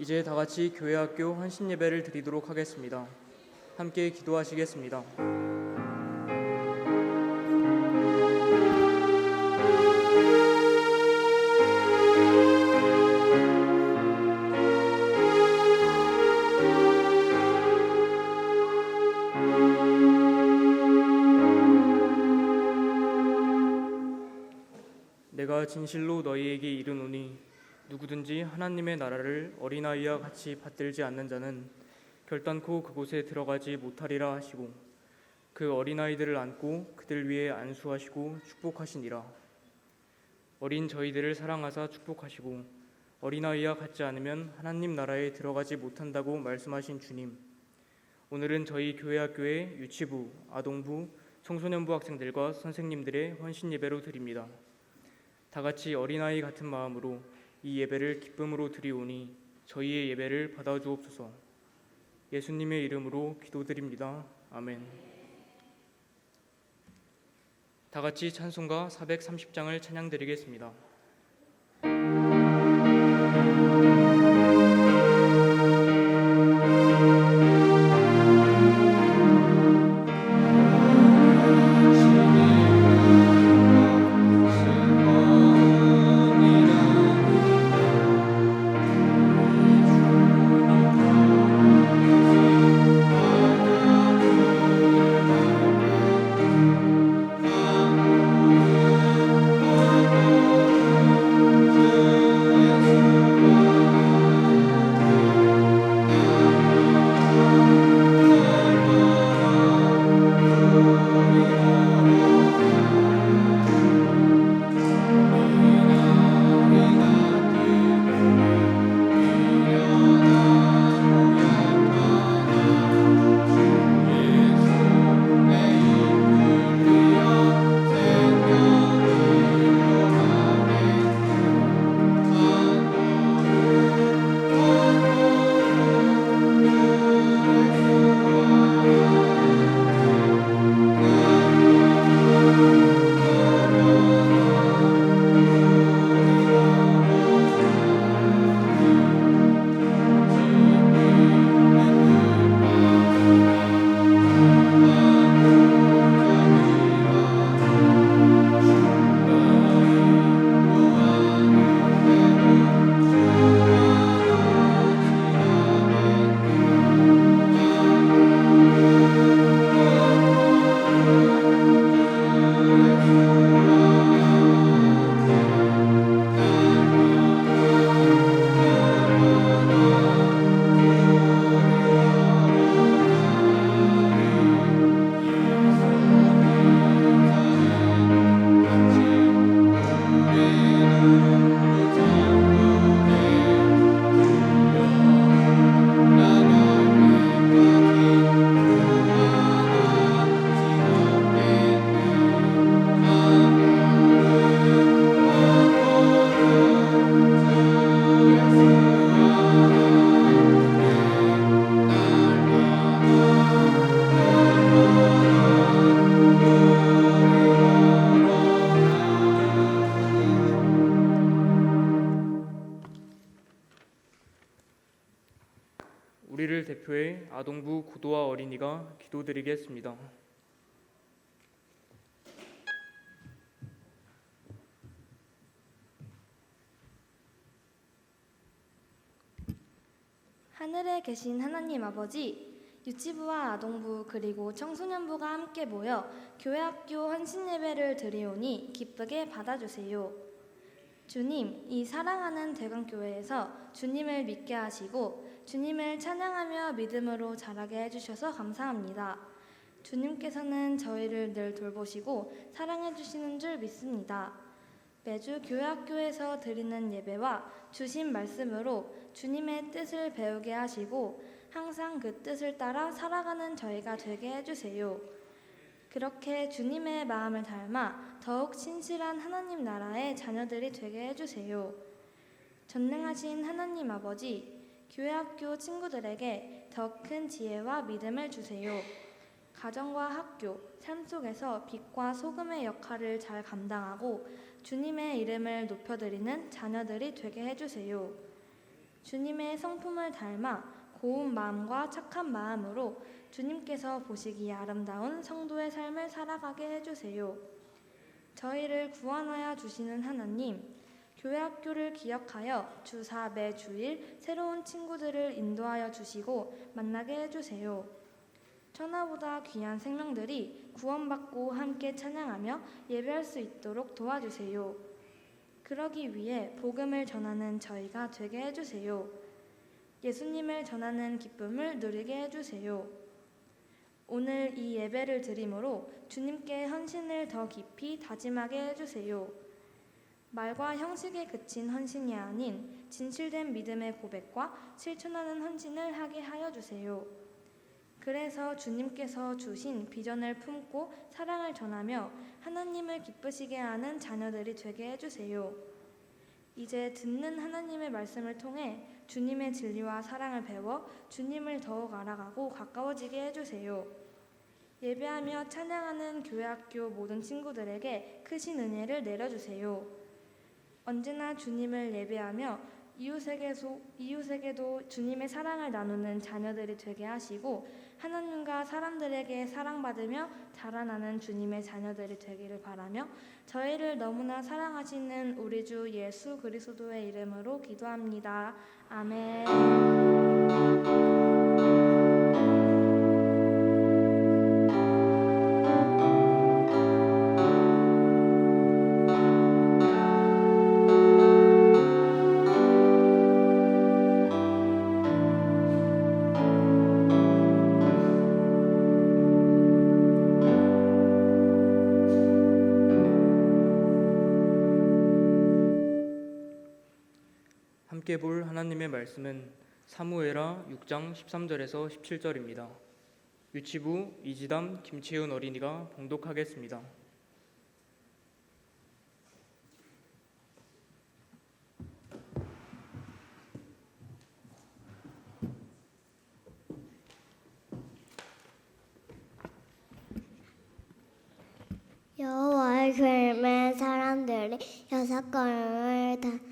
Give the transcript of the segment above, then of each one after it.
이제 다 같이 교회 학교 헌신 예배를 드리도록 하겠습니다. 함께 기도하시겠습니다. 내가 진실로 너희에게 이르노니 누구든지 하나님의 나라를 어린아이와 같이 받들지 않는 자는 결단코 그곳에 들어가지 못하리라 하시고 그 어린아이들을 안고 그들 위에 안수하시고 축복하시니라. 어린 저희들을 사랑하사 축복하시고 어린아이와 같지 않으면 하나님 나라에 들어가지 못한다고 말씀하신 주님, 오늘은 저희 교회 학교의 유치부, 아동부, 청소년부 학생들과 선생님들의 헌신 예배로 드립니다. 다 같이 어린아이 같은 마음으로 이 예배를 기쁨으로 드리오니 저희의 예배를 받아주옵소서. 예수님의 이름으로 기도드립니다. 아멘. 다 같이 찬송가 430장을 찬양드리겠습니다. 우리를 대표해 아동부 고도와 어린이가 기도드리겠습니다. 하늘에 계신 하나님 아버지, 유치부와 아동부 그리고 청소년부가 함께 모여 교회학교 헌신예배를 드리오니 기쁘게 받아주세요. 주님, 이 사랑하는 대광교회에서 주님을 믿게 하시고 주님을 찬양하며 믿음으로 자라게 해주셔서 감사합니다. 주님께서는 저희를 늘 돌보시고 사랑해 주시는 줄 믿습니다. 매주 교회학교에서 드리는 예배와 주신 말씀으로 주님의 뜻을 배우게 하시고 항상 그 뜻을 따라 살아가는 저희가 되게 해주세요. 그렇게 주님의 마음을 닮아 더욱 신실한 하나님 나라의 자녀들이 되게 해주세요. 전능하신 하나님 아버지, 교회학교 친구들에게 더 큰 지혜와 믿음을 주세요. 가정과 학교, 삶 속에서 빛과 소금의 역할을 잘 감당하고 주님의 이름을 높여드리는 자녀들이 되게 해주세요. 주님의 성품을 닮아 고운 마음과 착한 마음으로 주님께서 보시기에 아름다운 성도의 삶을 살아가게 해주세요. 저희를 구원하여 주시는 하나님, 교회학교를 기억하여 주사 매주일 새로운 친구들을 인도하여 주시고 만나게 해주세요. 천하보다 귀한 생명들이 구원받고 함께 찬양하며 예배할 수 있도록 도와주세요. 그러기 위해 복음을 전하는 저희가 되게 해주세요. 예수님을 전하는 기쁨을 누리게 해주세요. 오늘 이 예배를 드림으로 주님께 헌신을 더 깊이 다짐하게 해주세요. 말과 형식에 그친 헌신이 아닌 진실된 믿음의 고백과 실천하는 헌신을 하게 하여 주세요. 그래서 주님께서 주신 비전을 품고 사랑을 전하며 하나님을 기쁘시게 하는 자녀들이 되게 해주세요. 이제 듣는 하나님의 말씀을 통해 주님의 진리와 사랑을 배워 주님을 더욱 알아가고 가까워지게 해주세요. 예배하며 찬양하는 교회학교 모든 친구들에게 크신 은혜를 내려주세요. 언제나 주님을 예배하며 이웃에게도 주님의 사랑을 나누는 자녀들이 되게 하시고 하나님과 사람들에게 사랑받으며 자라나는 주님의 자녀들이 되기를 바라며 저희를 너무나 사랑하시는 우리 주 예수 그리스도의 이름으로 기도합니다. 아멘. 함께 볼 하나님의 말씀은 사무엘하 6장 13절에서 17절입니다. 유치부 이지담 김채윤 어린이가 봉독하겠습니다. 여호와의 괴로운 사람들이 6걸음을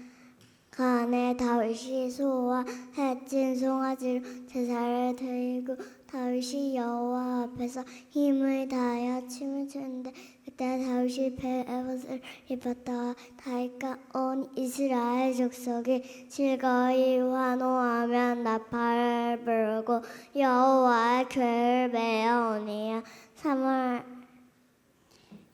간에 다윗이 소와 해친 송아지로 제사를 드리고 다윗이 여호와 앞에서 힘을 다하여 춤을 추는데 그때 다윗이 배 에봇을 입었다. 다윗과 온 이스라엘 족속이 즐거이 환호하며 나팔을 불고 여호와의 괴를 베어오니라.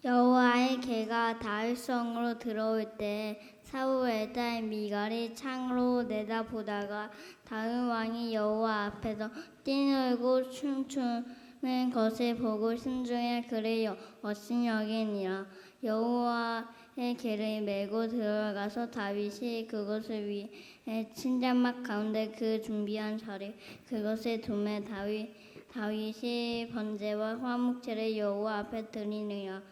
여호와의 개가 다윗성으로 들어올 때 사울의 딸 미갈이 창으로 내다보다가 다윗 왕이 여호와 앞에서 뛰놀고 춤추는 것을 보고 심중에 그를 멋진 여기니라. 여호와의 개를 메고 들어가서 다윗이 그것을 위해 침장막 가운데 그 준비한 자리 그것을 두매 다윗이 번제와 화목제를 여호와 앞에 드리느라.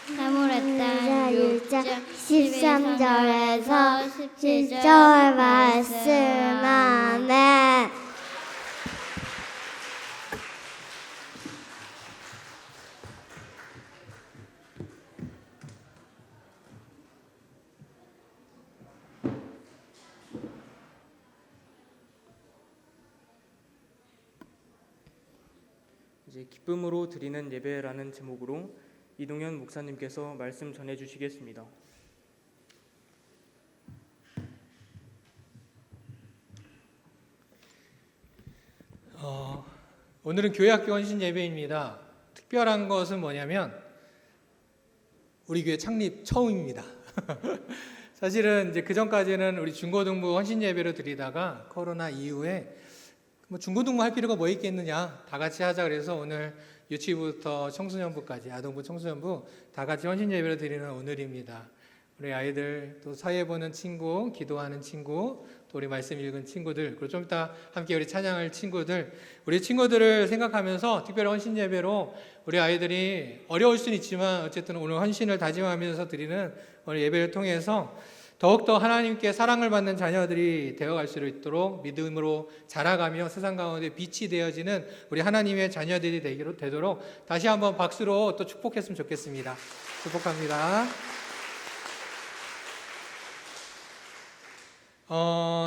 사무엘 딸 6장 13절에서 17절 말씀. 아멘. 이제 기쁨으로 드리는 예배라는 제목으로 이동현 목사님께서 말씀 전해 주시겠습니다. 오늘은 교회학교 헌신 예배입니다. 특별한 것은 뭐냐면 우리 교회 창립 처음입니다. 사실은 이제 그 전까지는 우리 중고등부 헌신 예배로 드리다가 코로나 이후에 뭐 중고등부 할 필요가 뭐 있겠느냐, 다 같이 하자 그래서 오늘 유치부부터 청소년부까지 아동부 청소년부 다 같이 헌신 예배를 드리는 오늘입니다. 우리 아이들 또 사회 보는 친구, 기도하는 친구, 또 우리 말씀 읽은 친구들, 그리고 좀 이따 함께 우리 찬양할 친구들, 우리 친구들을 생각하면서 특별히 헌신 예배로 우리 아이들이 어려울 수는 있지만 어쨌든 오늘 헌신을 다짐하면서 드리는 오늘 예배를 통해서 더욱더 하나님께 사랑을 받는 자녀들이 되어갈 수 있도록 믿음으로 자라가며 세상 가운데 빛이 되어지는 우리 하나님의 자녀들이 되도록 다시 한번 박수로 또 축복했으면 좋겠습니다. 축복합니다.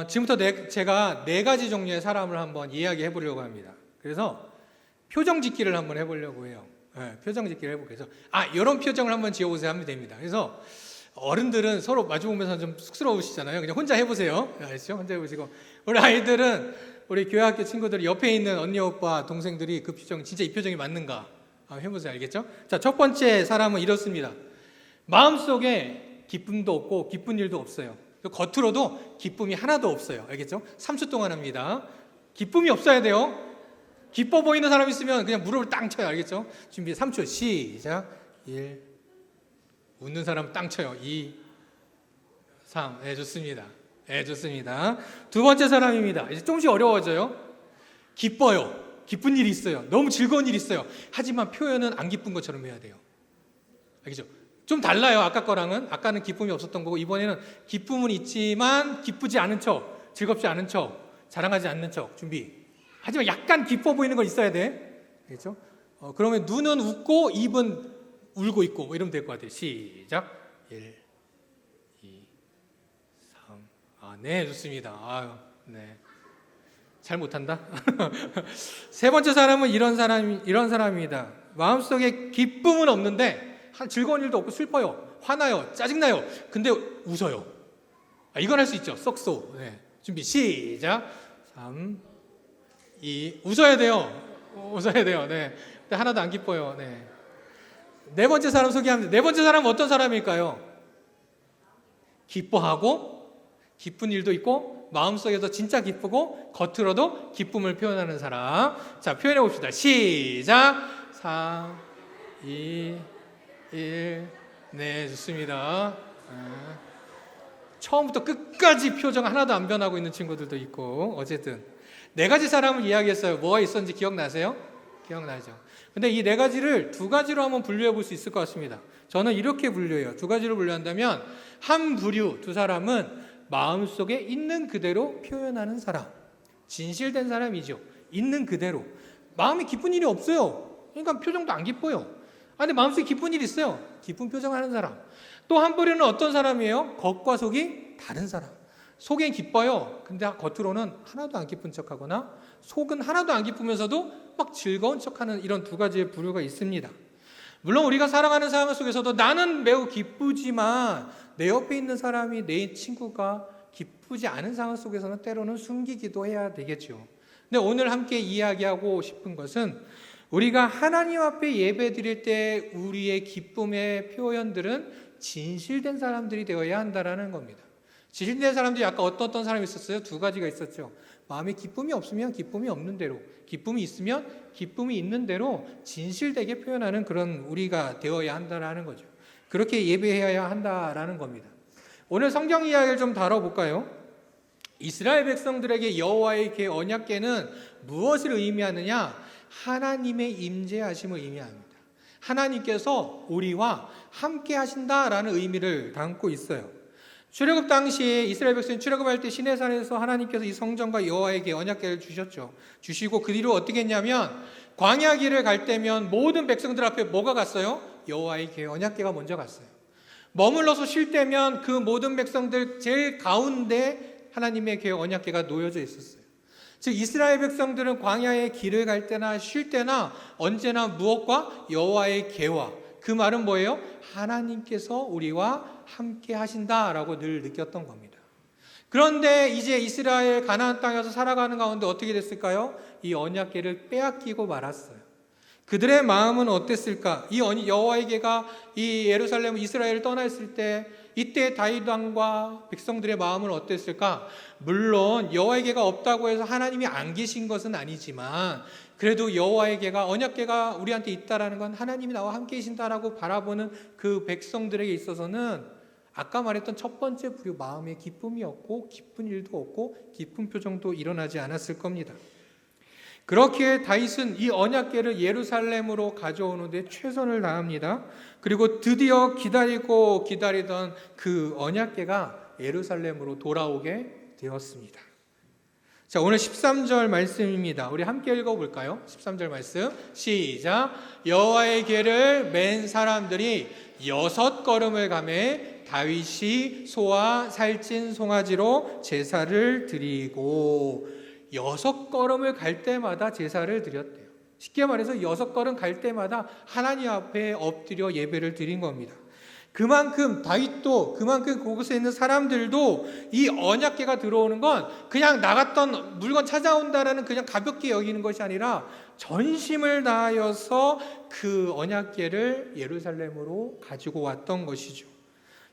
지금부터 제가 4가지 종류의 사람을 한번 이야기해 보려고 합니다. 그래서 표정 짓기를 한번 해보려고 해요. 표정 짓기를 해보고 해서 이런 표정을 한번 지어보세요 하면 됩니다. 그래서 어른들은 서로 마주보면서 좀 쑥스러우시잖아요. 그냥 혼자 해보세요. 아시죠? 혼자 해보시고 우리 아이들은 우리 교회학교 친구들 옆에 있는 언니 오빠 동생들이 그 표정 진짜 이 표정이 맞는가 해보세요. 알겠죠? 자, 첫 번째 사람은 이렇습니다. 마음속에 기쁨도 없고 기쁜 일도 없어요. 겉으로도 기쁨이 하나도 없어요. 알겠죠? 3초 동안 합니다. 기쁨이 없어야 돼요. 기뻐 보이는 사람 있으면 그냥 무릎을 땅 쳐요. 알겠죠? 준비 3초 시작. 1 웃는 사람 땅 쳐요. 2 3 좋습니다. 좋습니다. 두 번째 사람입니다. 이제 조금씩 어려워져요. 기뻐요. 기쁜 일이 있어요. 너무 즐거운 일이 있어요. 하지만 표현은 안 기쁜 것처럼 해야 돼요. 알겠죠? 좀 달라요. 아까 거랑은. 아까는 기쁨이 없었던 거고 이번에는 기쁨은 있지만 기쁘지 않은 척, 즐겁지 않은 척, 자랑하지 않는 척. 준비. 하지만 약간 기뻐 보이는 거 있어야 돼. 알겠죠? 그러면 눈은 웃고 입은 울고 있고 뭐 이러면 될 것 같아요. 시작. 1 2 3 네, 좋습니다. 네. 잘 못한다. 세 번째 사람은 이런 사람입니다. 마음속에 기쁨은 없는데 즐거운 일도 없고 슬퍼요, 화나요, 짜증나요. 근데 웃어요. 이건 할 수 있죠. 썩소. 네. 준비 시작. 3 2 웃어야 돼요. 웃어야 돼요. 네. 근데 하나도 안 기뻐요. 네. 네 번째 사람 소개합니다. 네 번째 사람은 어떤 사람일까요? 기뻐하고 기쁜 일도 있고 마음속에서 진짜 기쁘고 겉으로도 기쁨을 표현하는 사람. 자, 표현해 봅시다. 시작. 3 2 1 네, 좋습니다. 처음부터 끝까지 표정 하나도 안 변하고 있는 친구들도 있고 어쨌든 4가지 사람을 이야기했어요. 뭐가 있었는지 기억나세요? 기억나죠? 근데 이 4가지를 2가지로 한번 분류해 볼 수 있을 것 같습니다. 저는 이렇게 분류해요. 2가지로 분류한다면 한 부류, 2사람은 마음속에 있는 그대로 표현하는 사람, 진실된 사람이죠. 있는 그대로. 마음에 기쁜 일이 없어요. 그러니까 표정도 안 기뻐요. 근데 마음속에 기쁜 일이 있어요. 기쁜 표정하는 사람. 또 한 부류는 어떤 사람이에요? 겉과 속이 다른 사람. 속엔 기뻐요. 근데 겉으로는 하나도 안 기쁜 척하거나 속은 하나도 안 기쁘면서도 막 즐거운 척하는 이런 2가지의 부류가 있습니다. 물론 우리가 살아가는 상황 속에서도 나는 매우 기쁘지만 내 옆에 있는 사람이 내 친구가 기쁘지 않은 상황 속에서는 때로는 숨기기도 해야 되겠죠. 근데 오늘 함께 이야기하고 싶은 것은 우리가 하나님 앞에 예배 드릴 때 우리의 기쁨의 표현들은 진실된 사람들이 되어야 한다는 겁니다. 진실된 사람들이 아까 어떤 사람이 있었어요? 2가지가 있었죠. 마음에 기쁨이 없으면 기쁨이 없는 대로, 기쁨이 있으면 기쁨이 있는 대로 진실되게 표현하는 그런 우리가 되어야 한다는 거죠. 그렇게 예배해야 한다는 겁니다. 오늘 성경 이야기를 좀 다뤄볼까요? 이스라엘 백성들에게 여호와의 궤 언약궤는 무엇을 의미하느냐? 하나님의 임재하심을 의미합니다. 하나님께서 우리와 함께 하신다라는 의미를 담고 있어요. 출애굽 당시에 이스라엘 백성이 출애굽할 때 시내산에서 하나님께서 이 성전과 여호와에게 언약궤를 주셨죠. 주시고 그 뒤로 어떻게 했냐면 광야 길을 갈 때면 모든 백성들 앞에 뭐가 갔어요? 여호와의 궤 언약궤가 먼저 갔어요. 머물러서 쉴 때면 그 모든 백성들 제일 가운데 하나님의 궤 언약궤가 놓여져 있었어요. 즉 이스라엘 백성들은 광야의 길을 갈 때나 쉴 때나 언제나 무엇과 여호와의 궤와 그 말은 뭐예요? 하나님께서 우리와 함께 하신다라고 늘 느꼈던 겁니다. 그런데 이제 이스라엘 가나안 땅에서 살아가는 가운데 어떻게 됐을까요? 이 언약궤를 빼앗기고 말았어요. 그들의 마음은 어땠을까? 이 여호와의 궤가 이 예루살렘 이스라엘을 떠나 있을 때 이때 다윗 왕과 백성들의 마음은 어땠을까? 물론 여호와의 궤가 없다고 해서 하나님이 안 계신 것은 아니지만 그래도 여호와의 궤가 언약궤가 우리한테 있다라는 건 하나님이 나와 함께 계신다라고 바라보는 그 백성들에게 있어서는 아까 말했던 첫 번째 부류 마음에 기쁨이 없고 기쁜 일도 없고 기쁜 표정도 일어나지 않았을 겁니다. 그렇게 다윗은 이 언약궤를 예루살렘으로 가져오는데 최선을 다합니다. 그리고 드디어 기다리고 기다리던 그 언약궤가 예루살렘으로 돌아오게 되었습니다. 자, 오늘 13절 말씀입니다. 우리 함께 읽어볼까요? 13절 말씀 시작. 여호와의 궤를 맨 사람들이 6걸음을 가매 다윗이 소와 살찐 송아지로 제사를 드리고 6걸음을 갈 때마다 제사를 드렸대요. 쉽게 말해서 6걸음 갈 때마다 하나님 앞에 엎드려 예배를 드린 겁니다. 그만큼 다윗도 그만큼 그곳에 있는 사람들도 이 언약궤가 들어오는 건 그냥 나갔던 물건 찾아온다라는 그냥 가볍게 여기는 것이 아니라 전심을 다하여서 그 언약궤를 예루살렘으로 가지고 왔던 것이죠.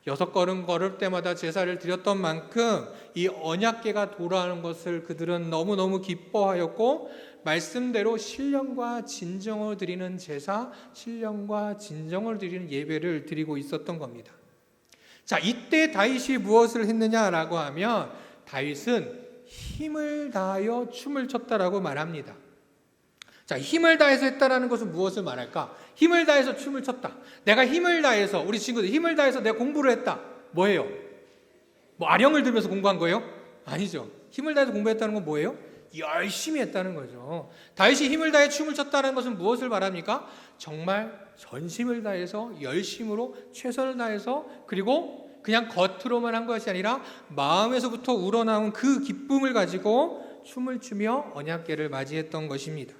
6걸음 걸을 때마다 제사를 드렸던 만큼 이 언약궤가 돌아오는 것을 그들은 너무너무 기뻐하였고, 말씀대로 신령과 진정을 드리는 제사, 신령과 진정을 드리는 예배를 드리고 있었던 겁니다. 자, 이때 다윗이 무엇을 했느냐라고 하면 다윗은 힘을 다하여 춤을 췄다라고 말합니다. 자, 힘을 다해서 했다라는 것은 무엇을 말할까? 힘을 다해서 춤을 췄다. 내가 힘을 다해서, 우리 친구들 힘을 다해서 내가 공부를 했다. 뭐예요? 뭐 아령을 들면서 공부한 거예요? 아니죠. 힘을 다해서 공부했다는 건 뭐예요? 열심히 했다는 거죠. 다윗이 힘을 다해 춤을 췄다는 것은 무엇을 말합니까? 정말 전심을 다해서 열심으로 최선을 다해서, 그리고 그냥 겉으로만 한 것이 아니라 마음에서부터 우러나온 그 기쁨을 가지고 춤을 추며 언약궤를 맞이했던 것입니다.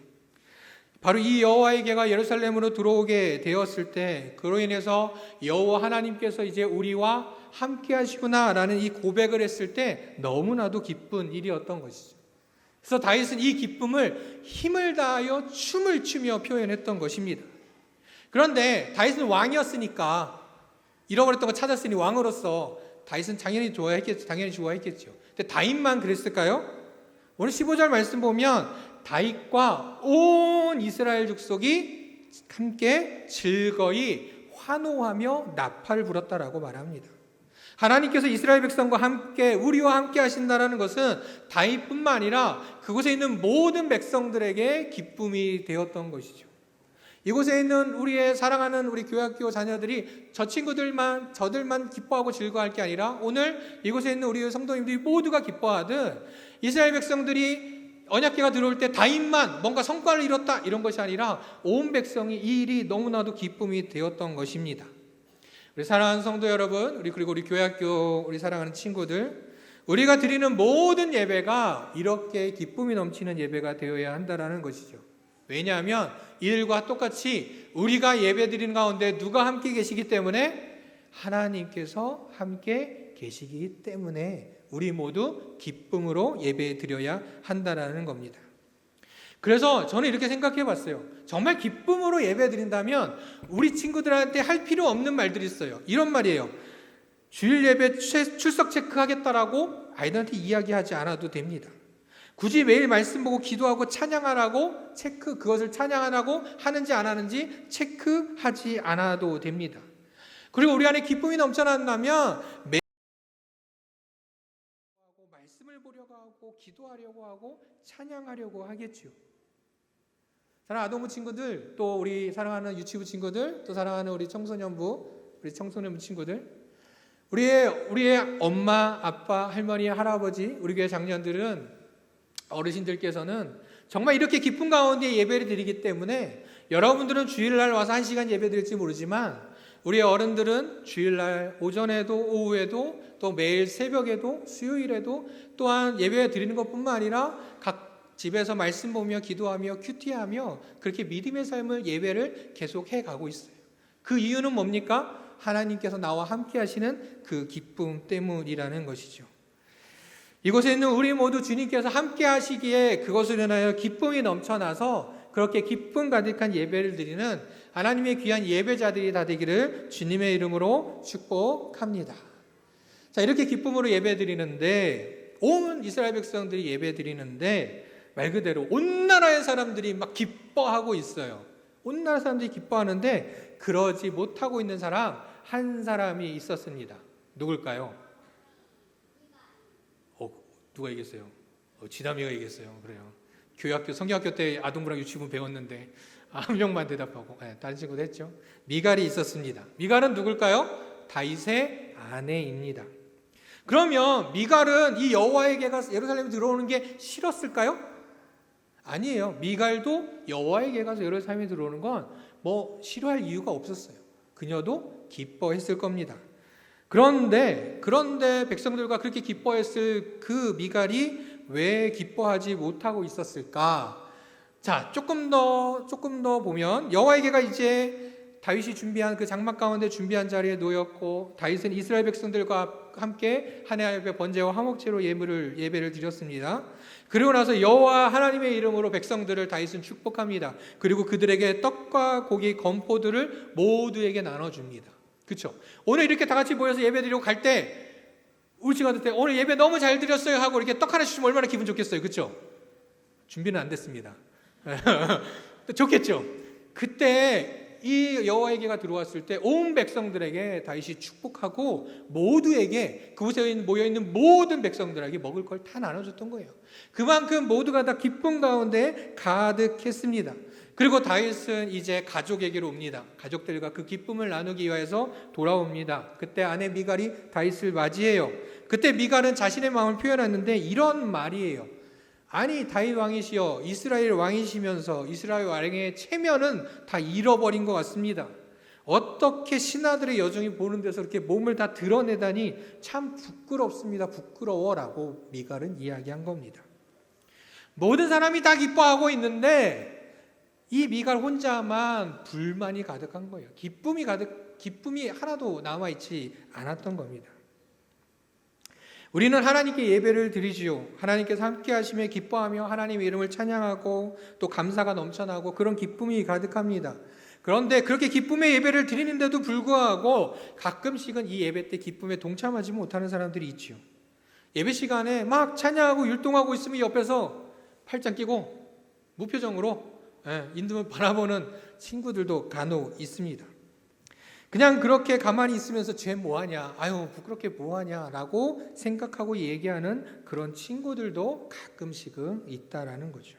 바로 이 여호와의 궤가 예루살렘으로 들어오게 되었을 때 그로 인해서 여호와 하나님께서 이제 우리와 함께 하시구나라는 이 고백을 했을 때 너무나도 기쁜 일이었던 것이죠. 그래서 다윗은 이 기쁨을 힘을 다하여 춤을 추며 표현했던 것입니다. 그런데 다윗은 왕이었으니까, 잃어버렸던 거 찾았으니 왕으로서 다윗은 당연히 좋아했겠죠. 근데 다윗만 그랬을까요? 오늘 15절 말씀 보면 다윗과 온 이스라엘 족속이 함께 즐거이 환호하며 나팔을 불었다라고 말합니다. 하나님께서 이스라엘 백성과 함께, 우리와 함께 하신다라는 것은 다윗뿐만 아니라 그곳에 있는 모든 백성들에게 기쁨이 되었던 것이죠. 이곳에 있는 우리의 사랑하는 우리 교회학교 자녀들이 저들만 기뻐하고 즐거워할 게 아니라 오늘 이곳에 있는 우리 성도님들이 모두가 기뻐하듯, 이스라엘 백성들이 언약궤가 들어올 때 다윗만 뭔가 성과를 이뤘다 이런 것이 아니라 온 백성이 이 일이 너무나도 기쁨이 되었던 것입니다. 우리 사랑하는 성도 여러분, 그리고 우리 교회학교 우리 사랑하는 친구들, 우리가 드리는 모든 예배가 이렇게 기쁨이 넘치는 예배가 되어야 한다는 것이죠. 왜냐하면 이들과 똑같이 우리가 예배 드리는 가운데 누가 함께 계시기 때문에, 하나님께서 함께 계시기 때문에 우리 모두 기쁨으로 예배 드려야 한다는 겁니다. 그래서 저는 이렇게 생각해 봤어요. 정말 기쁨으로 예배 드린다면 우리 친구들한테 할 필요 없는 말들이 있어요. 이런 말이에요. 주일 예배 출석 체크하겠다라고 아이들한테 이야기하지 않아도 됩니다. 굳이 매일 말씀 보고 기도하고 찬양하라고 그것을 찬양하라고 하는지 안 하는지 체크하지 않아도 됩니다. 그리고 우리 안에 기쁨이 넘쳐난다면 매일 말씀을 보려고 하고 기도하려고 하고 찬양하려고 하겠죠. 사랑하는 아동부 친구들, 또 우리 사랑하는 유치부 친구들, 또 사랑하는 우리 청소년부 친구들, 우리의 엄마, 아빠, 할머니, 할아버지, 우리 교회 장년들은, 어르신들께서는 정말 이렇게 기쁨 가운데 예배를 드리기 때문에 여러분들은 주일날 와서 1시간 예배 드릴지 모르지만 우리 어른들은 주일날 오전에도 오후에도 또 매일 새벽에도 수요일에도 또한 예배 드리는 것뿐만 아니라 각 집에서 말씀 보며 기도하며 큐티하며 그렇게 믿음의 삶을 예배를 계속해 가고 있어요. 그 이유는 뭡니까? 하나님께서 나와 함께 하시는 그 기쁨 때문이라는 것이죠. 이곳에 있는 우리 모두 주님께서 함께 하시기에 그것을 인하여 기쁨이 넘쳐나서 그렇게 기쁨 가득한 예배를 드리는 하나님의 귀한 예배자들이 다 되기를 주님의 이름으로 축복합니다. 자, 이렇게 기쁨으로 예배 드리는데, 온 이스라엘 백성들이 예배 드리는데 말 그대로 온 나라의 사람들이 막 기뻐하고 있어요. 온 나라 사람들이 기뻐하는데 그러지 못하고 있는 사람 한 사람이 있었습니다. 누굴까요? 누가 얘기했어요? 지담이가 얘기했어요. 그래요. 교회학교, 성경학교 때 아동부랑 유치부 배웠는데 한 명만 대답하고, 다른 친구도 했죠. 미갈이 있었습니다. 미갈은 누굴까요? 다윗의 아내입니다. 그러면 미갈은 이 여호와의 궤가 예루살렘에 들어오는 게 싫었을까요? 아니에요. 미갈도 여호와의 궤가 예루살렘에 들어오는 건 뭐 싫어할 이유가 없었어요. 그녀도 기뻐했을 겁니다. 그런데 백성들과 그렇게 기뻐했을 그 미갈이 왜 기뻐하지 못하고 있었을까? 자, 조금 더 보면 여호와에게가 이제 다윗이 준비한 그 장막 가운데 준비한 자리에 놓였고 다윗은 이스라엘 백성들과 함께 하나님 앞에 번제와 화목제로 예배를 드렸습니다. 그리고 나서 여호와 하나님의 이름으로 백성들을 다윗은 축복합니다. 그리고 그들에게 떡과 고기, 건포들을 모두에게 나눠줍니다. 그렇죠? 오늘 이렇게 다 같이 모여서 예배 드리고 갈 때 우리 친구들 때 오늘 예배 너무 잘 드렸어요 하고 이렇게 떡 하나 주시면 얼마나 기분 좋겠어요. 그렇죠? 준비는 안 됐습니다. 좋겠죠? 그때 이 여호와에게가 들어왔을 때 온 백성들에게 다윗이 축복하고 모두에게 그곳에 모여있는 모든 백성들에게 먹을 걸 다 나눠줬던 거예요. 그만큼 모두가 다 기쁨 가운데 가득했습니다. 그리고 다윗은 이제 가족에게로 옵니다. 가족들과 그 기쁨을 나누기 위해서 돌아옵니다. 그때 아내 미갈이 다윗을 맞이해요. 그때 미갈은 자신의 마음을 표현했는데 이런 말이에요. 아니 다윗 왕이시여, 이스라엘 왕이시면서 이스라엘 왕의 체면은 다 잃어버린 것 같습니다. 어떻게 신하들의 여종이 보는 데서 이렇게 몸을 다 드러내다니 참 부끄럽습니다. 부끄러워라고 미갈은 이야기한 겁니다. 모든 사람이 다 기뻐하고 있는데 이 미갈 혼자만 불만이 가득한 거예요. 기쁨이 하나도 남아있지 않았던 겁니다. 우리는 하나님께 예배를 드리지요. 하나님께서 함께 하심에 기뻐하며 하나님의 이름을 찬양하고 또 감사가 넘쳐나고 그런 기쁨이 가득합니다. 그런데 그렇게 기쁨의 예배를 드리는데도 불구하고 가끔씩은 이 예배 때 기쁨에 동참하지 못하는 사람들이 있지요. 예배 시간에 막 찬양하고 율동하고 있으면 옆에서 팔짱 끼고 무표정으로 인도를 바라보는 친구들도 간혹 있습니다. 그냥 그렇게 가만히 있으면서 쟤 뭐하냐, 아유 부끄럽게 뭐하냐 라고 생각하고 얘기하는 그런 친구들도 가끔씩은 있다라는 거죠.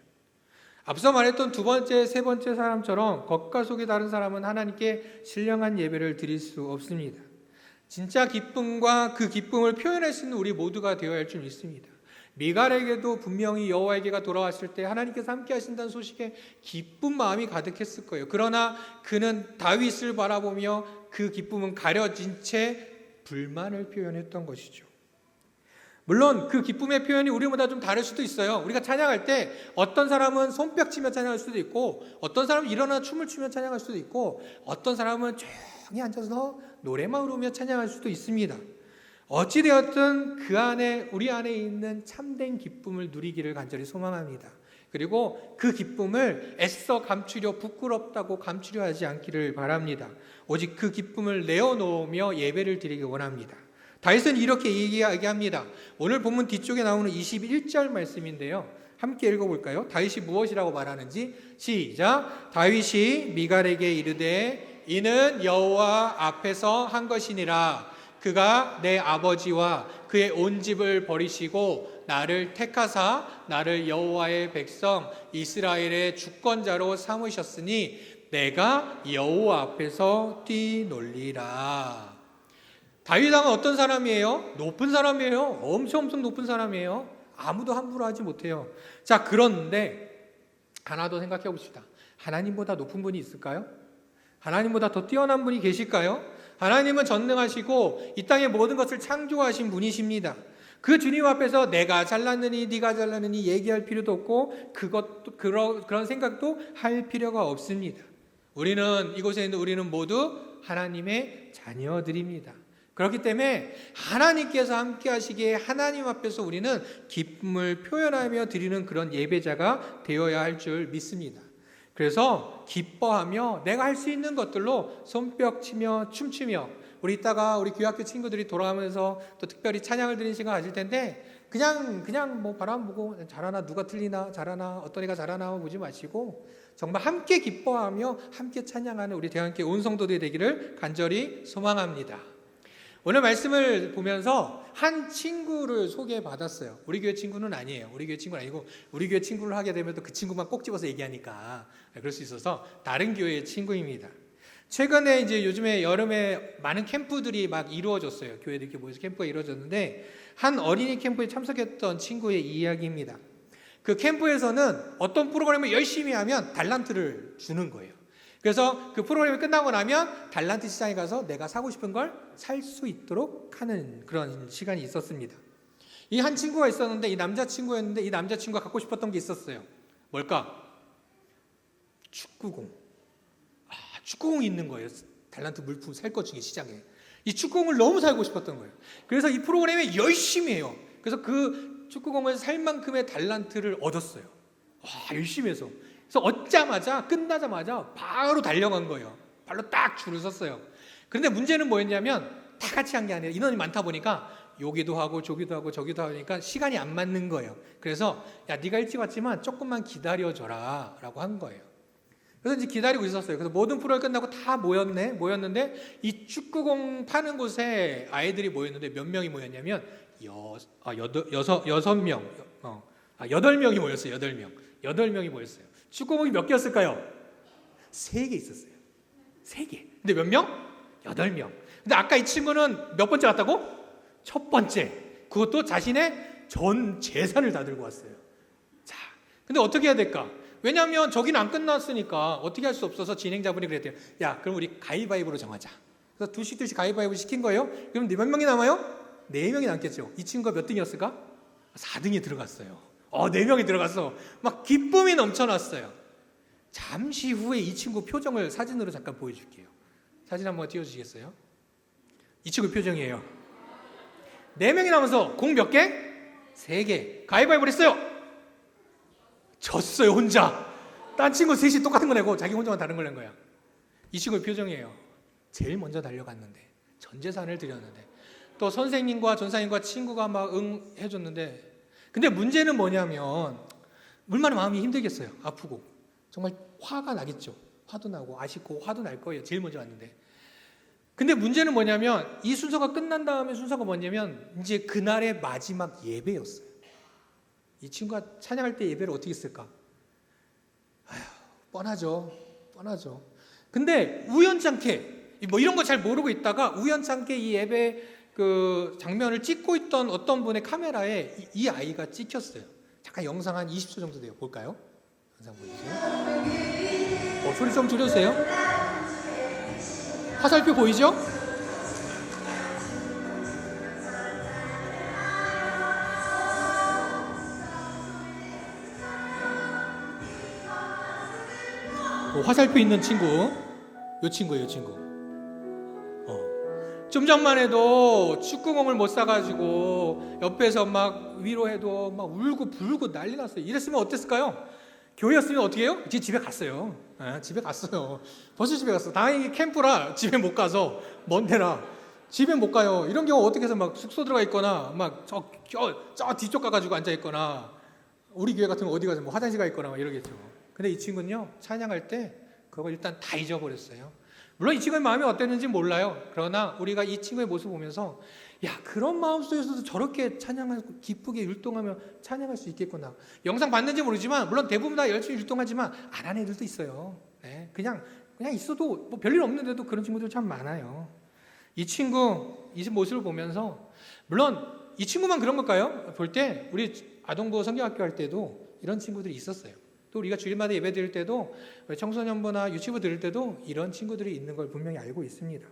앞서 말했던 두 번째, 세 번째 사람처럼 겉과 속이 다른 사람은 하나님께 신령한 예배를 드릴 수 없습니다. 진짜 기쁨과 그 기쁨을 표현할 수 있는 우리 모두가 되어야 할 줄 믿습니다. 미갈에게도 분명히 여호와에게가 돌아왔을 때 하나님께서 함께 하신다는 소식에 기쁜 마음이 가득했을 거예요. 그러나 그는 다윗을 바라보며 그 기쁨은 가려진 채 불만을 표현했던 것이죠. 물론 그 기쁨의 표현이 우리보다 좀 다를 수도 있어요. 우리가 찬양할 때 어떤 사람은 손뼉 치며 찬양할 수도 있고 어떤 사람은 일어나 춤을 추며 찬양할 수도 있고 어떤 사람은 조용히 앉아서 노래만 부르며 찬양할 수도 있습니다. 어찌되었든 그 안에 우리 안에 있는 참된 기쁨을 누리기를 간절히 소망합니다. 그리고 그 기쁨을 애써 감추려 부끄럽다고 감추려 하지 않기를 바랍니다. 오직 그 기쁨을 내어놓으며 예배를 드리기 원합니다. 다윗은 이렇게 얘기합니다. 오늘 본문 뒤쪽에 나오는 21절 말씀인데요. 함께 읽어볼까요? 다윗이 무엇이라고 말하는지 시작. 다윗이 미갈에게 이르되 이는 여호와 앞에서 한 것이니라. 그가 내 아버지와 그의 온 집을 버리시고 나를 택하사 나를 여호와의 백성 이스라엘의 주권자로 삼으셨으니 내가 여호와 앞에서 뛰놀리라. 다윗 왕은 어떤 사람이에요? 높은 사람이에요. 엄청 높은 사람이에요. 아무도 함부로 하지 못해요. 자, 그런데 하나 더 생각해 봅시다. 하나님보다 높은 분이 있을까요? 하나님보다 더 뛰어난 분이 계실까요? 하나님은 전능하시고 이 땅의 모든 것을 창조하신 분이십니다. 그 주님 앞에서 내가 잘났느니 네가 잘났느니 얘기할 필요도 없고 그런 생각도 할 필요가 없습니다. 이곳에 있는 우리는 모두 하나님의 자녀들입니다. 그렇기 때문에 하나님께서 함께 하시기에 하나님 앞에서 우리는 기쁨을 표현하며 드리는 그런 예배자가 되어야 할 줄 믿습니다. 그래서 기뻐하며 내가 할 수 있는 것들로 손뼉 치며 춤추며 우리 이따가 우리 교학교 친구들이 돌아가면서 또 특별히 찬양을 드리는 시간 가질 텐데 그냥 뭐 바람 보고 잘하나 누가 틀리나 잘하나 어떤 애가 잘하나 보지 마시고 정말 함께 기뻐하며 함께 찬양하는 우리 대한교회 온 성도들이 되기를 간절히 소망합니다. 오늘 말씀을 보면서 한 친구를 소개받았어요. 우리 교회 친구는 아니에요. 우리 교회 친구는 아니고 우리 교회 친구를 하게 되면 또 그 친구만 꼭 집어서 얘기하니까 그럴 수 있어서 다른 교회의 친구입니다. 최근에 이제 요즘에 여름에 많은 캠프들이 막 이루어졌어요. 교회들 이렇게 모여서 캠프가 이루어졌는데 한 어린이 캠프에 참석했던 친구의 이야기입니다. 그 캠프에서는 어떤 프로그램을 열심히 하면 달란트를 주는 거예요. 그래서 그 프로그램이 끝나고 나면 달란트 시장에 가서 내가 사고 싶은 걸 살 수 있도록 하는 그런 시간이 있었습니다. 이 한 친구가 있었는데, 이 남자친구였는데, 이 남자친구가 갖고 싶었던 게 있었어요. 뭘까? 축구공. 축구공이 있는 거예요. 달란트 물품 살 것 중에 시장에. 이 축구공을 너무 살고 싶었던 거예요. 그래서 이 프로그램에 열심히 해요. 그래서 그 축구공을 살 만큼의 달란트를 얻었어요. 열심히 해서. 그래서 얻자마자, 끝나자마자 바로 달려간 거예요. 발로 딱 줄을 섰어요. 그런데 문제는 뭐였냐면 다 같이 한 게 아니라 인원이 많다 보니까 여기도 하고 저기도 하고 저기도 하니까 시간이 안 맞는 거예요. 그래서 야, 네가 일찍 왔지만 조금만 기다려줘라 라고 한 거예요. 그래서 이제 기다리고 있었어요. 그래서 모든 프로그램 끝나고 다 모였는데 이 축구공 파는 곳에 아이들이 모였는데 몇 명이 모였냐면 8명이 모였어요. 8명이 모였어요. 축구공이 몇 개였을까요? 3개 있었어요. 3개. 근데 몇 명? 8명. 근데 아까 이 친구는 몇 번째 왔다고? 첫 번째. 그것도 자신의 전 재산을 다 들고 왔어요. 자, 근데 어떻게 해야 될까? 왜냐하면 저기는 안 끝났으니까 어떻게 할 수 없어서 진행자분이 그랬대요. 야, 그럼 우리 가위바위보로 정하자. 그래서 2씩 가위바위보 시킨 거예요. 그럼 몇 명이 남아요? 4명이 남겠죠. 이 친구가 몇 등이었을까? 4등이 들어갔어요. 4명이 들어갔어. 막 기쁨이 넘쳐났어요. 잠시 후에 이 친구 표정을 사진으로 잠깐 보여줄게요. 사진 한번 띄워주시겠어요? 이 친구 표정이에요. 4명이 남아서 공 몇 개? 3개. 가위바위보를 했어요. 졌어요, 혼자. 딴 친구 셋이 똑같은 거 내고 자기 혼자만 다른 걸 낸 거야. 이 친구의 표정이에요. 제일 먼저 달려갔는데, 전 재산을 드렸는데, 또 선생님과 전사님과 친구가 막 해줬는데, 근데 문제는 뭐냐면 얼마나 마음이 힘들겠어요. 아프고 정말 화가 나겠죠. 화도 나고 아쉽고 화도 날 거예요. 제일 먼저 왔는데. 근데 문제는 뭐냐면 이 순서가 끝난 다음에 순서가 뭐냐면 이제 그날의 마지막 예배였어요. 이 친구가 찬양할 때 예배를 어떻게 했을까? 뻔하죠. 근데 우연찮게 뭐 이런 거 잘 모르고 있다가 우연찮게 이 예배 그 장면을 찍고 있던 어떤 분의 카메라에 이 아이가 찍혔어요. 잠깐 영상 한 20초 정도 돼요. 볼까요? 영상 보이세요? 소리 좀 줄여주세요. 화살표 보이죠? 화살표 있는 친구, 요 친구예요, 친구. 좀 전만 해도 축구공을 못 사가지고 옆에서 막 위로해도 막 울고 불고 난리 났어요. 이랬으면 어땠을까요? 교회였으면 어떻게 해요? 이제 집에 갔어요. 집에 갔어요. 벌써 집에 갔어. 다행히 캠프라 집에 못 가서 먼 데라 집에 못 가요. 이런 경우 어떻게 해서 막 숙소 들어가 있거나 막 저 뒤쪽 가가지고 앉아 있거나 우리 교회 같은 거 어디 가서 뭐 화장실 가 있거나 막 이러겠죠. 근데 이 친구는요 찬양할 때 그걸 일단 다 잊어버렸어요. 물론 이 친구의 마음이 어땠는지 몰라요. 그러나 우리가 이 친구의 모습을 보면서 야, 그런 마음 속에서도 저렇게 찬양하고 기쁘게 율동하며 찬양할 수 있겠구나. 영상 봤는지 모르지만 물론 대부분 다 열심히 율동하지만 안 하는 애들도 있어요. 네, 그냥 있어도 뭐 별일 없는데도 그런 친구들 참 많아요. 이 친구 이 모습을 보면서 물론 이 친구만 그런 걸까요? 볼 때 우리 아동부 성경학교 할 때도 이런 친구들이 있었어요. 또 우리가 주일마다 예배 드릴 때도 청소년부나 유치부 드릴 때도 이런 친구들이 있는 걸 분명히 알고 있습니다.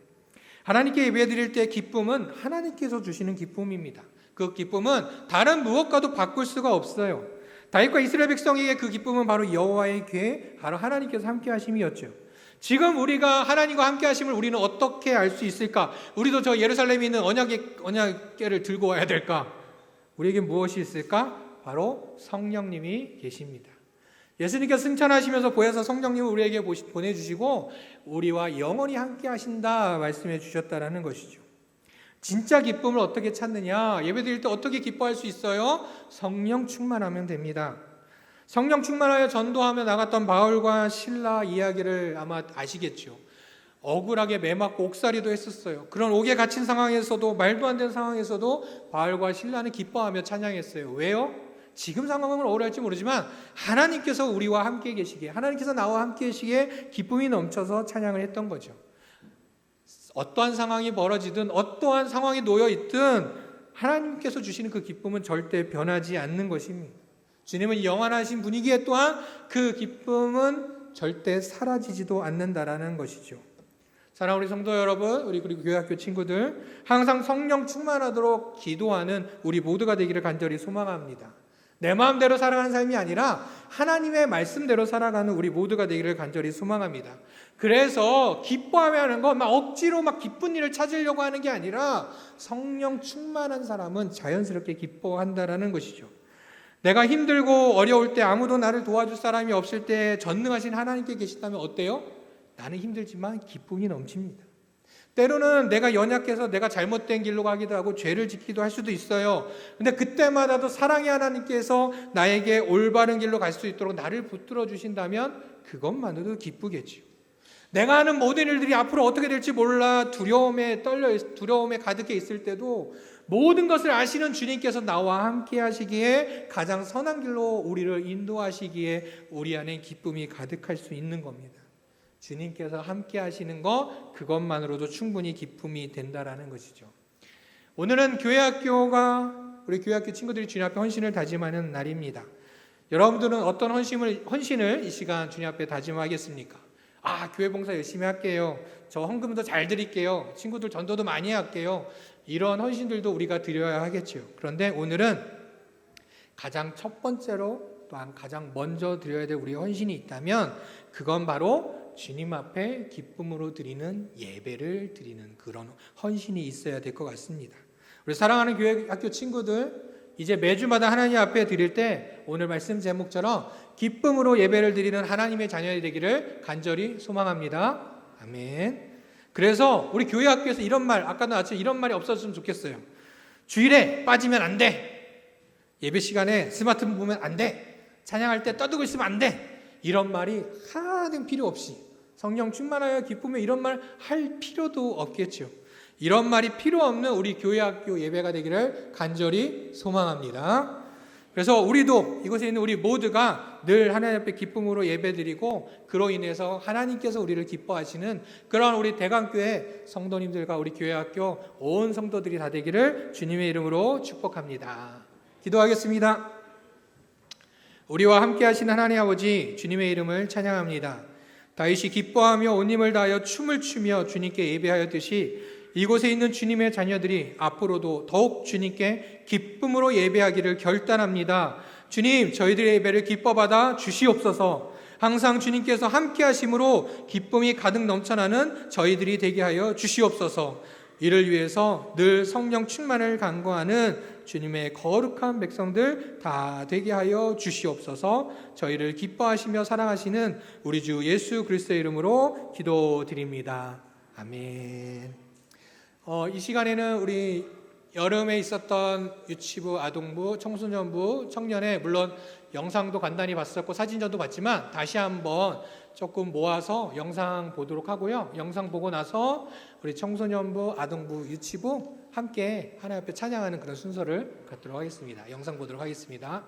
하나님께 예배 드릴 때 기쁨은 하나님께서 주시는 기쁨입니다. 그 기쁨은 다른 무엇과도 바꿀 수가 없어요. 다윗과 이스라엘 백성에게 그 기쁨은 바로 여호와의 계획, 바로 하나님께서 함께 하심이었죠. 지금 우리가 하나님과 함께 하심을 우리는 어떻게 알 수 있을까? 우리도 저 예루살렘에 있는 언약궤를 들고 와야 될까? 우리에게 무엇이 있을까? 바로 성령님이 계십니다. 예수님께서 승천하시면서 보혜사 성령님을 우리에게 보내주시고 우리와 영원히 함께 하신다 말씀해 주셨다라는 것이죠. 진짜 기쁨을 어떻게 찾느냐? 예배드릴 때 어떻게 기뻐할 수 있어요? 성령 충만하면 됩니다. 성령 충만하여 전도하며 나갔던 바울과 실라 이야기를 아마 아시겠죠. 억울하게 매맞고 옥살이도 했었어요. 그런 옥에 갇힌 상황에서도 말도 안 되는 상황에서도 바울과 실라는 기뻐하며 찬양했어요. 왜요? 지금 상황은 억울할지 모르지만 하나님께서 우리와 함께 계시기에, 하나님께서 나와 함께 계시기에 기쁨이 넘쳐서 찬양을 했던 거죠. 어떠한 상황이 벌어지든 어떠한 상황에 놓여 있든 하나님께서 주시는 그 기쁨은 절대 변하지 않는 것입니다. 주님은 영원하신 분이기에 또한 그 기쁨은 절대 사라지지도 않는다라는 것이죠. 사랑하는 우리 성도 여러분, 우리 그리고 교회학교 친구들, 항상 성령 충만하도록 기도하는 우리 모두가 되기를 간절히 소망합니다. 내 마음대로 살아가는 삶이 아니라 하나님의 말씀대로 살아가는 우리 모두가 되기를 간절히 소망합니다. 그래서 기뻐하며 하는 건 막 억지로 막 기쁜 일을 찾으려고 하는 게 아니라 성령 충만한 사람은 자연스럽게 기뻐한다라는 것이죠. 내가 힘들고 어려울 때 아무도 나를 도와줄 사람이 없을 때 전능하신 하나님께 계시다면 어때요? 나는 힘들지만 기쁨이 넘칩니다. 때로는 내가 연약해서 내가 잘못된 길로 가기도 하고 죄를 짓기도 할 수도 있어요. 근데 그때마다도 사랑의 하나님께서 나에게 올바른 길로 갈 수 있도록 나를 붙들어 주신다면 그것만으로도 기쁘겠지요. 내가 하는 모든 일들이 앞으로 어떻게 될지 몰라 두려움에 가득해 있을 때도 모든 것을 아시는 주님께서 나와 함께 하시기에 가장 선한 길로 우리를 인도하시기에 우리 안에 기쁨이 가득할 수 있는 겁니다. 주님께서 함께 하시는 것, 그것만으로도 충분히 기쁨이 된다라는 것이죠. 오늘은 우리 교회학교 친구들이 주님 앞에 헌신을 다짐하는 날입니다. 여러분들은 어떤 헌신을 이 시간 주님 앞에 다짐하겠습니까? 교회 봉사 열심히 할게요. 저 헌금도 잘 드릴게요. 친구들 전도도 많이 할게요. 이런 헌신들도 우리가 드려야 하겠죠. 그런데 오늘은 가장 첫 번째로 또한 가장 먼저 드려야 될 우리 헌신이 있다면 그건 바로 주님 앞에 기쁨으로 드리는 예배를 드리는 그런 헌신이 있어야 될 것 같습니다. 우리 사랑하는 교회학교 친구들, 이제 매주마다 하나님 앞에 드릴 때 오늘 말씀 제목처럼 기쁨으로 예배를 드리는 하나님의 자녀이 되기를 간절히 소망합니다. 아멘. 그래서 우리 교회학교에서 이런 말, 아까도 아침에 이런 말이 없었으면 좋겠어요. 주일에 빠지면 안 돼. 예배 시간에 스마트폰 보면 안 돼. 찬양할 때 떠들고 있으면 안 돼. 이런 말이 하나도 필요 없이 성령 충만하여 기쁨에 이런 말 할 필요도 없겠죠. 이런 말이 필요 없는 우리 교회학교 예배가 되기를 간절히 소망합니다. 그래서 우리도 이곳에 있는 우리 모두가 늘 하나님 앞에 기쁨으로 예배드리고 그로 인해서 하나님께서 우리를 기뻐하시는 그런 우리 대강교회 성도님들과 우리 교회학교 온 성도들이 다 되기를 주님의 이름으로 축복합니다. 기도하겠습니다. 우리와 함께 하신 하나님 아버지 주님의 이름을 찬양합니다. 다윗이 기뻐하며 온 힘을 다하여 춤을 추며 주님께 예배하였듯이 이곳에 있는 주님의 자녀들이 앞으로도 더욱 주님께 기쁨으로 예배하기를 결단합니다. 주님, 저희들의 예배를 기뻐받아 주시옵소서. 항상 주님께서 함께 하심으로 기쁨이 가득 넘쳐나는 저희들이 되게 하여 주시옵소서. 이를 위해서 늘 성령 충만을 간구하는 주님의 거룩한 백성들 다 되게 하여 주시옵소서. 저희를 기뻐하시며 사랑하시는 우리 주 예수 그리스도의 이름으로 기도드립니다. 아멘. 이 시간에는 우리 여름에 있었던 유치부, 아동부, 청소년부, 청년회 물론 영상도 간단히 봤었고 사진전도 봤지만 다시 한번 조금 모아서 영상 보도록 하고요. 영상 보고 나서 우리 청소년부, 아동부, 유치부 함께 하나님 앞에 찬양하는 그런 순서를 갖도록 하겠습니다. 영상 보도록 하겠습니다.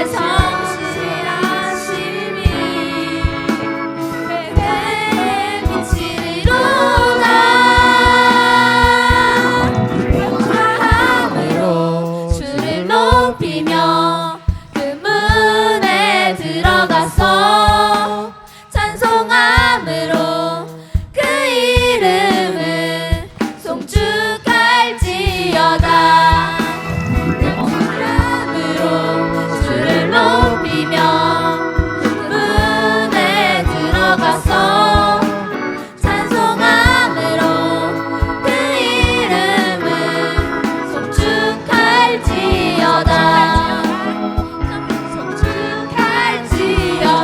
성실하심이 회개의 빛을 이루나 감사함으로 주를 높이며 그 문에 들어가서 찬송함으로 그 이름을 송축할지어다. 찬송함으로 주를 높이며 그 문에 들어가서 찬송함으로 그 이름을 송축할지어다. 송축할지어다.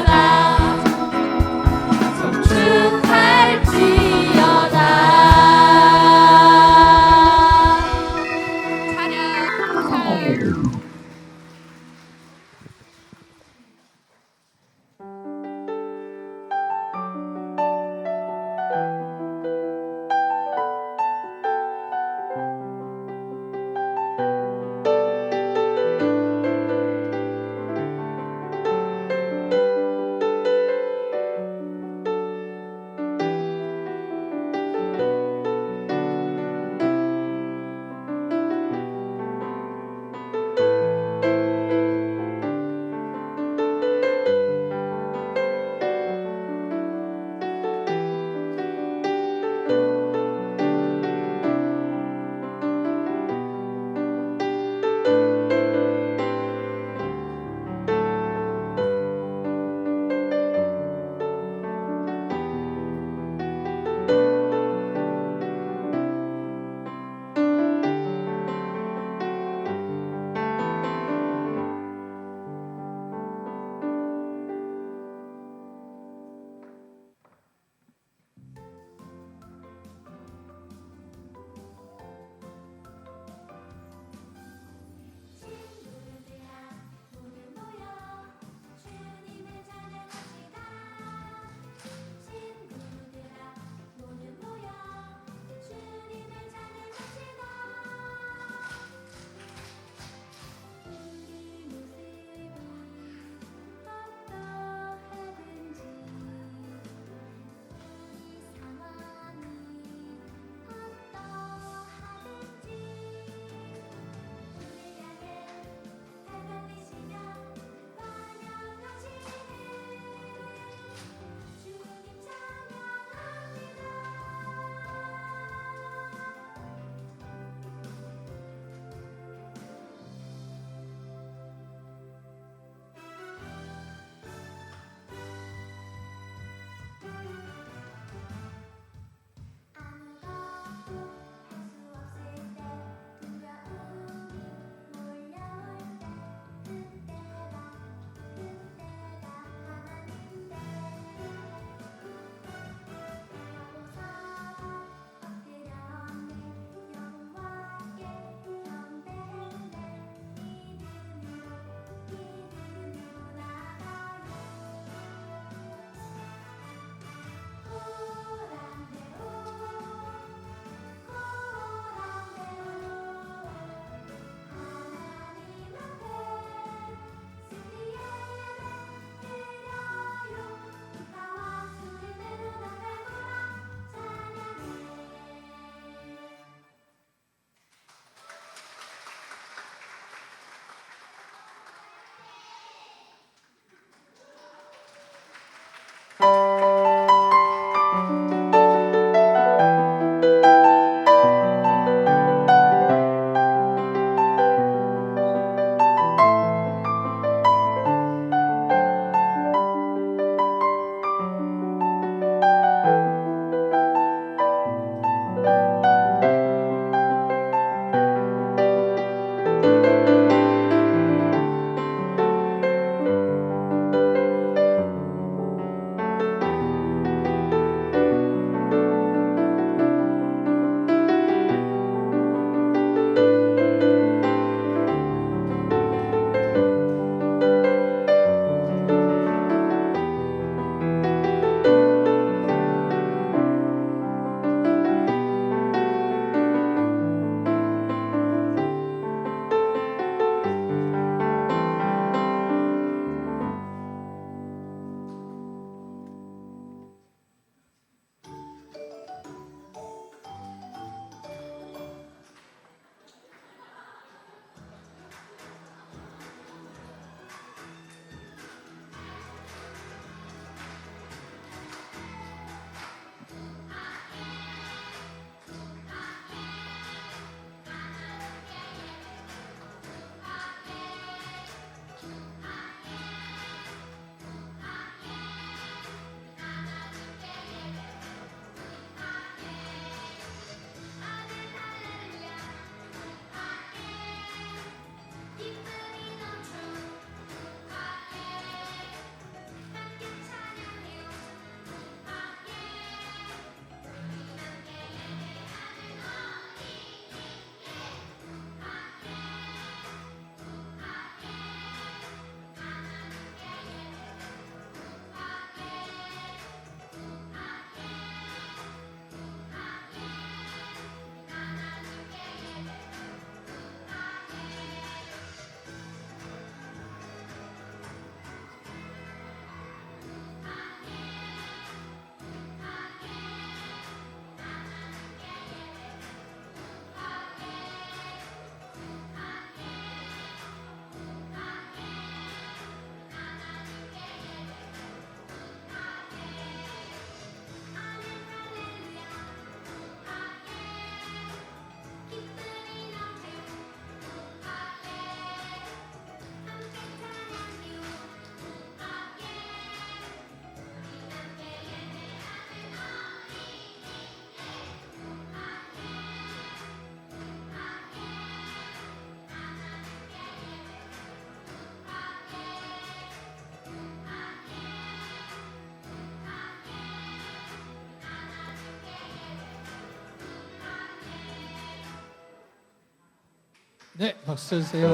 네, 박수 주세요.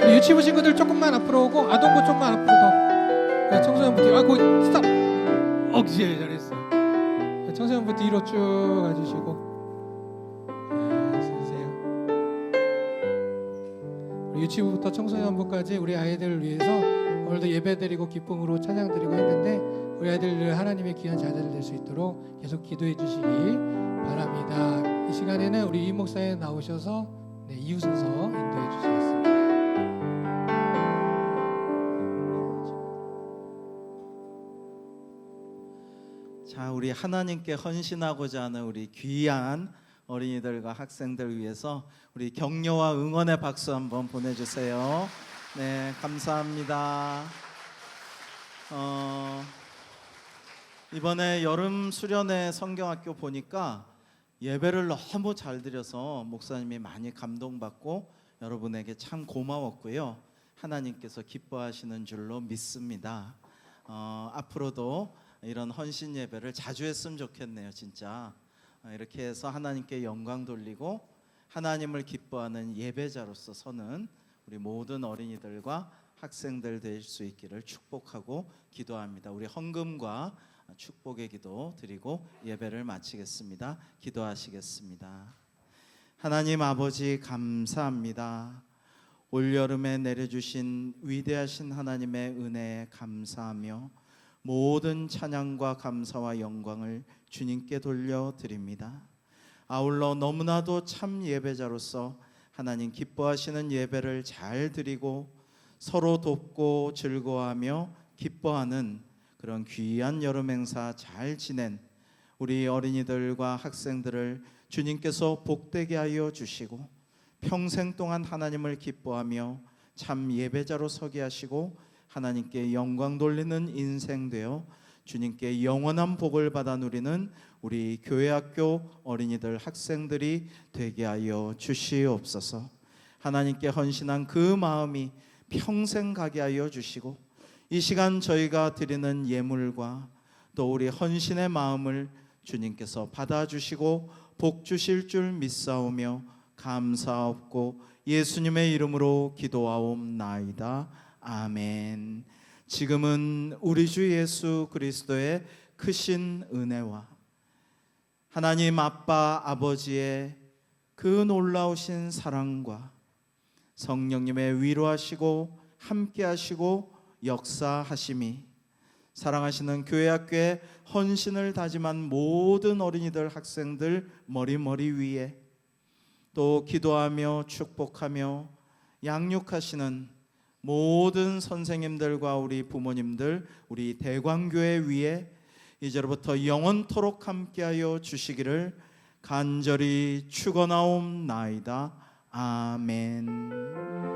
우리 유치부 친구들 조금만 앞으로 오고 아동부 조금만 앞으로 더. 네, 청소년부 뒤. 아, 거기 스탑. 예, 잘했어. 네, 청소년부 뒤로 쭉 가주시고. 네, 쓰세요. 우리 유치부부터 청소년부까지 우리 아이들을 위해서 오늘도 예배드리고 기쁨으로 찬양드리고 했는데 우리 아이들 하나님의 귀한 자녀들 될 수 있도록 계속 기도해 주시기 바랍니다. 이 시간에는 우리 이 목사님 나오셔서 이후 순서 인도해 주시겠습니다. 자, 우리 하나님께 헌신하고자 하는 우리 귀한 어린이들과 학생들 위해서 우리 격려와 응원의 박수 한번 보내주세요. 네, 감사합니다. 이번에 여름 수련회 성경학교 보니까 예배를 너무 잘 드려서 목사님이 많이 감동받고 여러분에게 참 고마웠고요. 하나님께서 기뻐하시는 줄로 믿습니다. 앞으로도 이런 헌신 예배를 자주 했으면 좋겠네요. 진짜 이렇게 해서 하나님께 영광 돌리고 하나님을 기뻐하는 예배자로서 서는 우리 모든 어린이들과 학생들 될 수 있기를 축복하고 기도합니다. 우리 헌금과 축복의 기도 드리고 예배를 마치겠습니다. 기도하시겠습니다. 하나님 아버지 감사합니다. 올여름에 내려주신 위대하신 하나님의 은혜에 감사하며 모든 찬양과 감사와 영광을 주님께 돌려드립니다. 아울러 너무나도 참 예배자로서 하나님 기뻐하시는 예배를 잘 드리고 서로 돕고 즐거워하며 기뻐하는 그런 귀한 여름 행사 잘 지낸 우리 어린이들과 학생들을 주님께서 복되게 하여 주시고 평생 동안 하나님을 기뻐하며 참 예배자로 서게 하시고 하나님께 영광 돌리는 인생 되어 주님께 영원한 복을 받아 누리는 우리 교회학교 어린이들 학생들이 되게 하여 주시옵소서. 하나님께 헌신한 그 마음이 평생 가게 하여 주시고 이 시간 저희가 드리는 예물과 또 우리 헌신의 마음을 주님께서 받아주시고 복 주실 줄 믿사오며 감사하옵고 예수님의 이름으로 기도하옵나이다. 아멘. 지금은 우리 주 예수 그리스도의 크신 은혜와 하나님 아빠 아버지의 그 놀라우신 사랑과 성령님의 위로하시고 함께하시고 역사하심이 사랑하시는 교회학교의 헌신을 다짐한 모든 어린이들 학생들 머리 위에 또 기도하며 축복하며 양육하시는 모든 선생님들과 우리 부모님들 우리 대광교회 위에 이제로부터 영원토록 함께하여 주시기를 간절히 축원하옵나이다. 아멘.